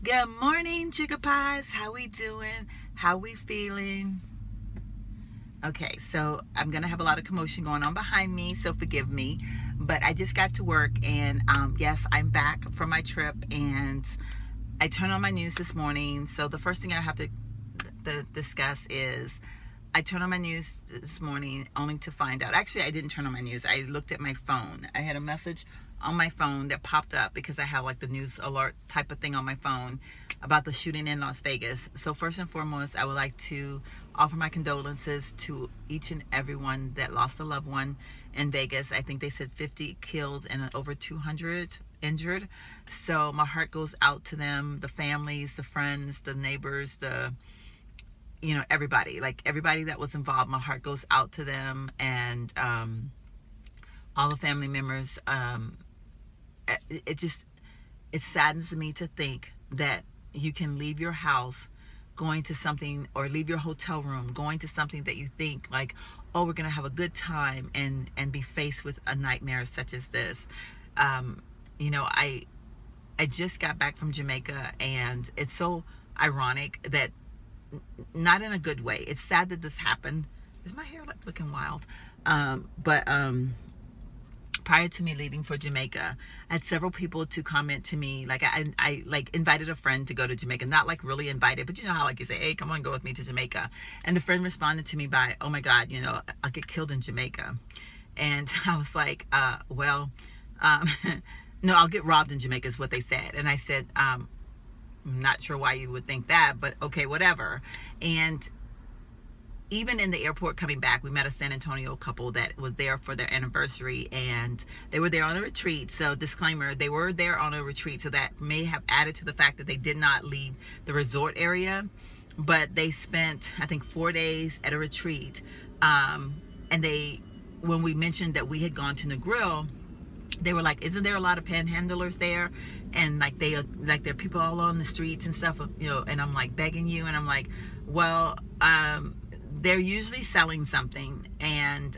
Good morning, Chica Pies. How we doing? How we feeling? Okay, so I'm gonna have a lot of commotion going on behind me, so forgive me. But I just got to work, and yes, I'm back from my trip, and I turned on my news this morning. So the first thing I have to discuss is I turned on my news this morning only to find out. Actually, I didn't turn on my news. I looked at my phone. I had a message on my phone that popped up because I have like the news alert type of thing on my phone about the shooting in Las Vegas. So first and foremost, I would like to offer my condolences to each and everyone that lost a loved one in Vegas. I think they said 50 killed and over 200 injured. So my heart goes out to them, the families, the friends, the neighbors, everybody, like everybody that was involved. My heart goes out to them, and all the family members. It saddens me to think that you can leave your house going to something, or leave your hotel room going to something that you think like, oh, we're gonna have a good time, and be faced with a nightmare such as this. I just got back from Jamaica, and it's so ironic that, not in a good way, it's sad that this happened. Is my hair looking wild? But prior to me leaving for Jamaica, I had several people to comment to me. Like I like invited a friend to go to Jamaica, not like really invited, but you know how like you say, hey, come on, go with me to Jamaica. And the friend responded to me by, oh my God, I'll get killed in Jamaica. And I was like, no, I'll get robbed in Jamaica is what they said. And I said, I'm not sure why you would think that, but okay, whatever. And even in the airport coming back, we met a San Antonio couple that was there for their anniversary, and they were there on a retreat. So disclaimer, they were there on a retreat, so that may have added to the fact that they did not leave the resort area, but they spent, I think, 4 days at a retreat. And when we mentioned that we had gone to Negril, they were like, isn't there a lot of panhandlers there? And like there are people all on the streets and stuff, and I'm like, begging you, and I'm like, well, they're usually selling something, and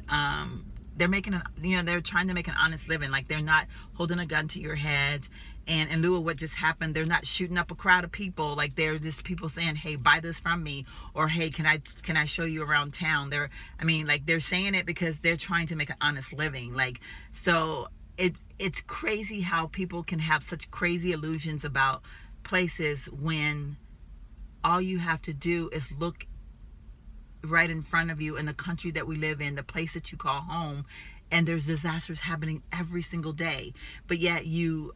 they're making they're trying to make an honest living. Like, they're not holding a gun to your head, and in lieu of what just happened, they're not shooting up a crowd of people. Like, they're just people saying, hey, buy this from me, or hey, can I show you around town? They're saying it because they're trying to make an honest living. Like, so it's crazy how people can have such crazy illusions about places when all you have to do is look right in front of you in the country that we live in, the place that you call home, and there's disasters happening every single day. But yet you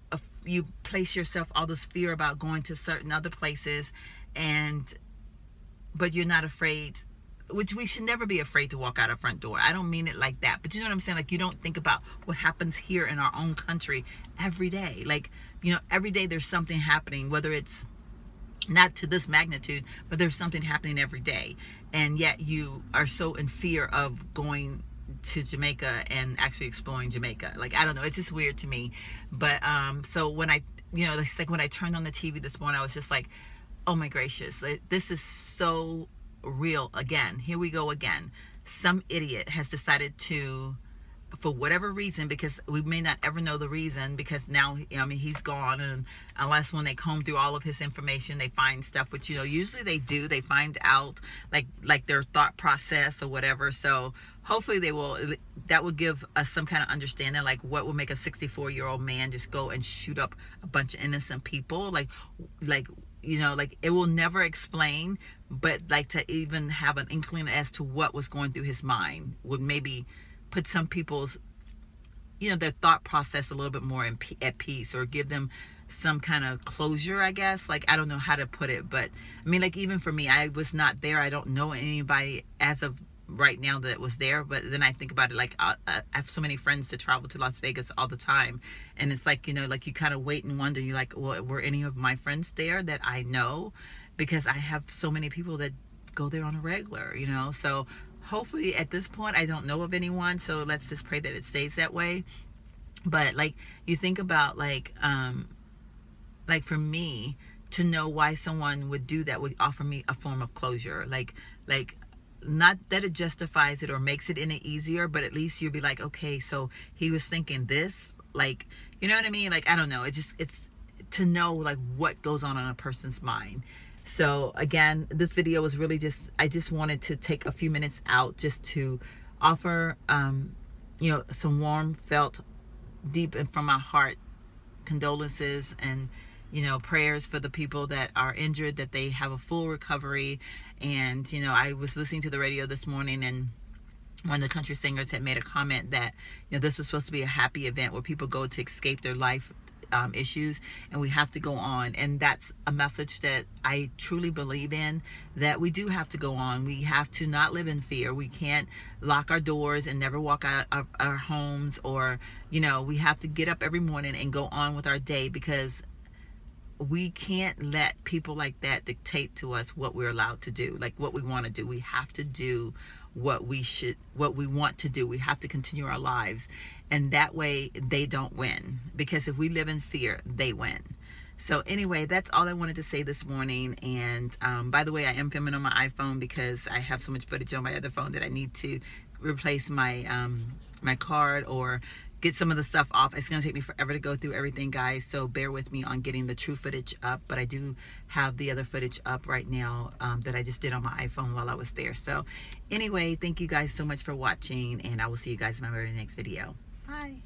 place yourself all this fear about going to certain other places, but you're not afraid. Which we should never be afraid to walk out our front door. I don't mean it like that, but you know what I'm saying? Like, you don't think about what happens here in our own country every day. Like, every day there's something happening, whether it's not to this magnitude, but there's something happening every day. And yet you are so in fear of going to Jamaica and actually exploring Jamaica. Like, I don't know, it's just weird to me. But so when it's like when I turned on the TV this morning, I was just like, oh my gracious, this is so real again. Here we go again. Some idiot has decided to, for whatever reason, because we may not ever know the reason, because now, he's gone, and unless when they comb through all of his information, they find stuff, which, usually they find out like their thought process or whatever. So hopefully that will give us some kind of understanding, like what will make a 64-year-old man just go and shoot up a bunch of innocent people. Like it will never explain, but like to even have an inkling as to what was going through his mind would maybe put some people's, their thought process a little bit more at peace, or give them some kind of closure, I guess. Like, I don't know how to put it, but like, even for me, I was not there. I don't know anybody as of right now that was there. But then I think about it, like, I have so many friends that travel to Las Vegas all the time, and it's like, like you kind of wait and wonder, you're like, well, were any of my friends there that I know? Because I have so many people that go there on a regular, so hopefully at this point I don't know of anyone, so let's just pray that it stays that way. But like, you think about like for me to know why someone would do that would offer me a form of closure. Like not that it justifies it or makes it any easier, but at least you'd be like, okay, so he was thinking this, like, you know what I mean? Like, I don't know, it's to know like what goes on in a person's mind. So again, this video was really just, I just wanted to take a few minutes out just to offer, you know, some warm felt deep and from my heart condolences and, you know, prayers for the people that are injured, that they have a full recovery. And, you know, I was listening to the radio this morning, and one of the country singers had made a comment that, you know, this was supposed to be a happy event where people go to escape their life issues, and we have to go on. And that's a message that I truly believe in, that we do have to go on. We have to not live in fear. We can't lock our doors and never walk out of our homes, or, you know, we have to get up every morning and go on with our day, because we can't let people like that dictate to us what we're allowed to do, like what we want to do. We have to do what we want to do. We have to continue our lives, and that way they don't win, because if we live in fear, they win. So anyway, that's all I wanted to say this morning. And by the way, I am filming on my iPhone because I have so much footage on my other phone that I need to replace my my card or get some of the stuff off. It's gonna take me forever to go through everything, guys, so bear with me on getting the true footage up. But I do have the other footage up right now that I just did on my iPhone while I was there. So anyway, thank you guys so much for watching, and I will see you guys in my very next video. Bye.